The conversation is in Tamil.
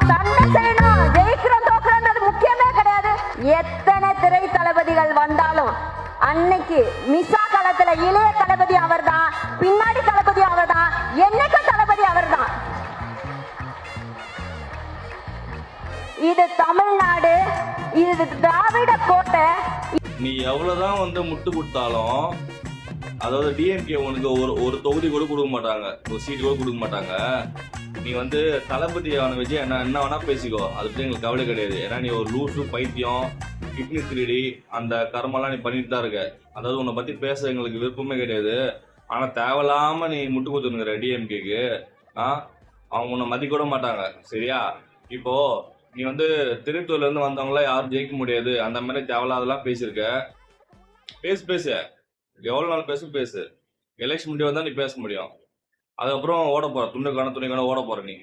சண்டை செய்யணும், ஜெயிக்கிறோம் தோக்குறோம்ன்றது முக்கியமே கிடையாது. எத்தனை திரை தளபதிகள் வந்தாலும் அன்னைக்கு மிசா களத்துல இளைய தளபதி அவர்தான், பின்னாடி தளபதி அவர்தான், என்னைக்கும் தளபதி அவர்தான். இது தமிழ்நாடு, இது திராவிட கோட்டை. நீ எவ்வளவுதான் வந்து முட்டு கொடுத்தாலும், அதாவது டிஎம்கே உனக்கு ஒரு தொகுதி கூட கொடுக்க மாட்டாங்க, ஒரு சீட் கூட கொடுக்க மாட்டாங்க. நீ வந்து தளபதியான விஜய் என்ன வேணா பேசிக்கோ, அது பற்றி எங்களுக்கு கவலை கிடையாது. ஏன்னா நீ ஒரு லூசு பைத்தியம், கிட்னி திருடி அந்த கர்மெல்லாம் நீ பண்ணிட்டு தான் இருக்க. அதாவது உன்னை பத்தி பேச எங்களுக்கு விருப்பமே கிடையாது. ஆனா தேவையில்லாம நீ முட்டு கொடுத்துருங்கிற டிஎம்கேக்கு. அவங்க உன்னை மதிக்க கூட மாட்டாங்க, சரியா? இப்போ நீ வந்து திருத்தூர்ல இருந்து வந்தவங்கள யாரும் ஜெயிக்க முடியாது அந்த மாதிரி தேவையில்லாதெல்லாம் பேசியிருக்க. பேசு எவ்வளவு நாள் பேசு. எலெக்ஷன் முடிவு வந்தா நீ பேச முடியும். அதுக்கப்புறம் ஓட போற, துண்டுக்கான துணிக்கான ஓட போற நீ.